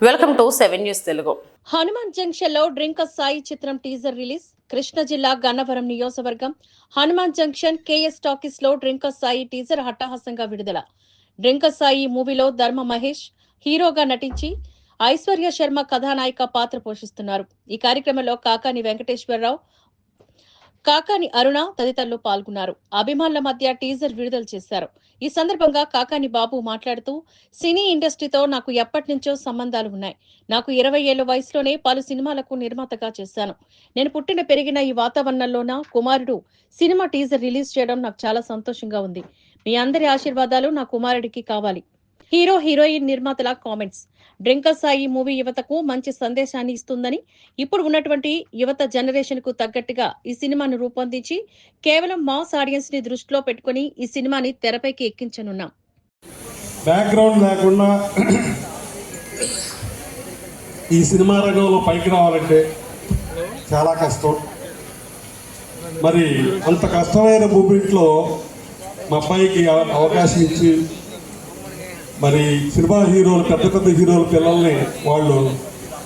Welcome to 7 news Telugu. Hanuman junction లో drink Sai చిత్రం teaser release. Krishna జిల్లా గన్నవరం నియోజకవర్గం హనుమాన్ జంక్షన్ కేఎస్ టాకీస్ లో డ్రింక్ సాయి టీజర్ హట్టహాసంగా విడుదల. డ్రింక్ సాయి మూవీలో ధర్మ మహేష్ హీరోగా నటించి ఐశ్వర్య శర్మ కథానాయిక పాత్ర పోషిస్తున్నారు. ఈ కార్యక్రమంలో కాకాని వెంకటేశ్వరరావు, కాకాని అరుణ తదితరులు పాల్గొన్నారు. అభిమానుల మధ్య టీజర్ విడుదల చేశారు. ఈ సందర్భంగా కాకాని బాబు మాట్లాడుతూ, సినీ ఇండస్ట్రీతో నాకు ఎప్పటి నుంచో సంబంధాలు ఉన్నాయి. నాకు 20 ఏళ్ల వయసులోనే పలు సినిమాలకు నిర్మాతగా చేశాను. నేను పుట్టిన పెరిగిన ఈ వాతావరణంలో నా కుమారుడు సినిమా టీజర్ రిలీజ్ చేయడం నాకు చాలా సంతోషంగా ఉంది. మీ అందరి ఆశీర్వాదాలు నా కుమారుడికి కావాలి. హీరో హీరోయిన్ నిర్మాతల కామెంట్స్. డ్రింక్ సాయి మూవీ యువతకు మంచి సందేశాన్ని ఇస్తుందని, ఇప్పుడు ఉన్నటువంటి యువత జనరేషన్ కు తగ్గట్టుగా ఈ సినిమాను రూపొందించి కేవలం మాస్ ఆడియన్స్ ని దృష్టిలో పెట్టుకుని ఈ సినిమాని తెరపైకి ఎక్కించనున్నాం. బ్యాక్గ్రౌండ్ లేకుండా ఈ సినిమా రంగంలో పైకి రావాలంటే చాలా కష్టం. మరి అంత కష్టమైన మూమెంట్లో మా అబ్బాయికి అవకాశం ఇచ్చి, మరి సినిమా హీరోలు పెద్ద పెద్ద హీరోల పిల్లల్ని వాళ్ళు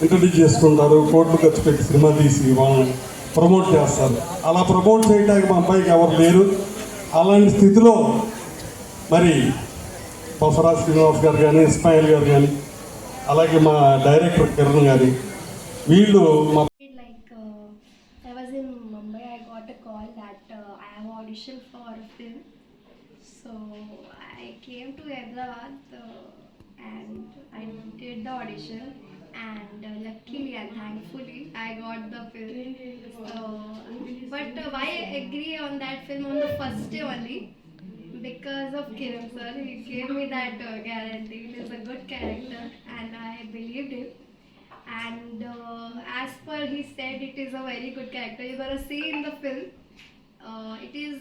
ఇంట్రడ్యూస్ చేసుకుంటారు, కోట్లు ఖర్చు పెట్టి సినిమా తీసి వాళ్ళని ప్రమోట్ చేస్తారు. అలా ప్రమోట్ చేయడానికి మా అబ్బాయికి ఎవరు లేరు. అలాంటి స్థితిలో మరి బొసరాజ్ శ్రీనివాస్ గారు కానీ, ఇస్మాయిల్ గారు కానీ, అలాగే మా డైరెక్టర్ కిరణ్ గారి వీళ్ళు మా I was in Mumbai. I got a call that I have auditioned for a film. So I came to Hyderabad and I did the audition, and luckily and thankfully I got the film. But why I agree on that film on the first day only? Because of Kiran sir. He gave me that guarantee. He is a good character and I believed him. And as per he said, it is a very good character. You're gonna see in the film. It is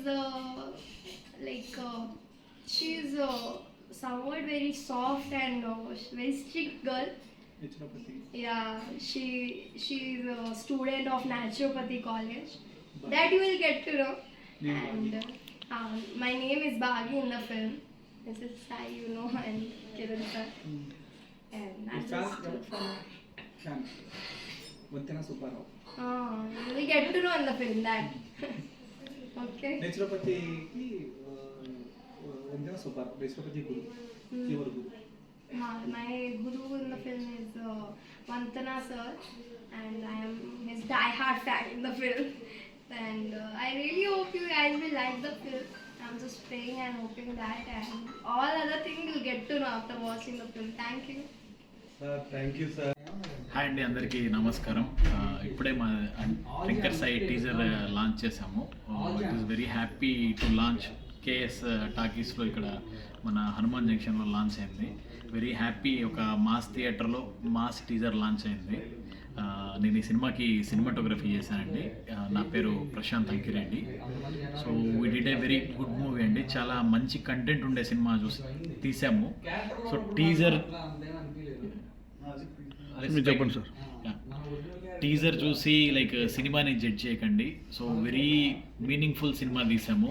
she's somewhat very soft and very strict girl. Yeah, she's a student of Naturopathy College. That you will get to know. And my name is Bagi in the film. This is Sai, you know, and Kiran sir. And I'm just you will get to know in the film that. Okay. Naturopathy Guru. Your Guru. My guru in the film is Vantana sir, and I am his die-hard fan in the film. And I really hope you guys will like the film. I'm just praying and hoping that, and all other things you'll get to know after watching the film. Thank you. Sir, thank you, sir. Hi అండి, అందరికీ నమస్కారం. ఇప్పుడే మా drinker Sai teaser launch చేసాము. It is very happy to launch KS టాకీస్లో, ఇక్కడ మన హనుమాన్ జంక్షన్లో లాంచ్ అయింది. Very happy. ఒక మాస్ థియేటర్లో మాస్ టీజర్ లాంచ్ అయింది. నేను ఈ సినిమాకి సినిమాటోగ్రఫీ చేశానండి. నా పేరు Prashanth Ankireddy. So we did a very good movie అండి. చాలా మంచి కంటెంట్ ఉండే సినిమా తీసాము. సో టీజర్ చెప్పండి సార్. టీజర్ చూసి సినిమాని జడ్జ్ చేయకండి. సో వెరీ మీనింగ్ఫుల్ సినిమా తీసాము.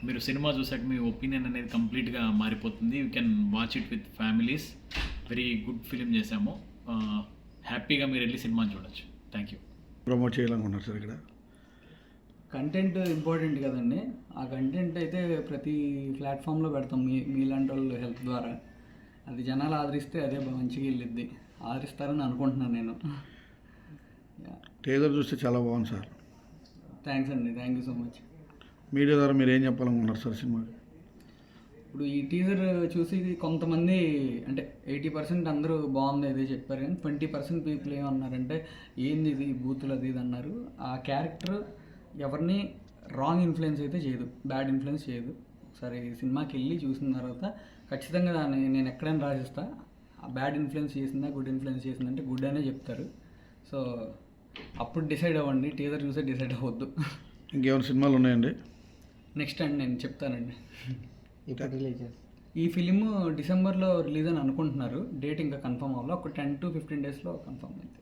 మీరు సినిమా చూసాక మీ ఒపీనియన్ అనేది కంప్లీట్గా మారిపోతుంది. You can watch it with families. Very good film చేసాము. హ్యాపీగా మీరు వెళ్ళి సినిమాని చూడొచ్చు. Thank you. ప్రమోట్ చేయాలనుకున్నారు సార్. ఇక్కడ కంటెంట్ ఇంపార్టెంట్ కదండి. ఆ కంటెంట్ అయితే ప్రతి ప్లాట్ఫామ్లో పెడతాం మీలాంటి వాళ్ళు హెల్ప్ ద్వారా. అది జనాలు ఆదరిస్తే అదే మంచిగా వెళ్ళిద్ది. ఆదరిస్తారని అనుకుంటున్నాను నేను. టీజర్ చూస్తే చాలా బాగుంది సార్. థ్యాంక్స్ అండి, thank you so much. Media ద్వారా మీరు ఏం చెప్పాలనుకున్నారు సార్ సినిమాకి? ఇప్పుడు ఈ టీజర్ చూసి కొంతమంది అంటే 80% అందరూ బాగుంది ఇదే చెప్పారు, కానీ 20% పీపుల్ ఏమన్నారంటే ఏంది ఇది బూతులు అది ఇది అన్నారు. ఆ క్యారెక్టర్ ఎవరిని రాంగ్ ఇన్ఫ్లుయెన్స్ అయితే చేయదు, బ్యాడ్ ఇన్ఫ్లుయెన్స్ చేయదు. ఒకసారి సినిమాకి వెళ్ళి చూసిన తర్వాత ఖచ్చితంగా దాన్ని నేను ఎక్కడైనా రాసిస్తా. ఆ బ్యాడ్ ఇన్ఫ్లుయెన్స్ చేసిందా గుడ్ ఇన్ఫ్లుయెన్స్ చేసిందంటే గుడ్ అనే చెప్తారు. సో అప్పుడు డిసైడ్ అవ్వండి, టీజర్ చూసే డిసైడ్ అవ్వద్దు. ఇంకేమైనా సినిమాలు ఉన్నాయండి నెక్స్ట్ అండి? నేను చెప్తానండి. ఈ ఫిలిం డిసెంబర్లో రిలీజ్ అని అనుకుంటున్నారు. డేట్ ఇంకా కన్ఫర్మ్ అవ్వాలి. ఒక 10 to 15 డేస్లో కన్ఫర్మ్ అయింది.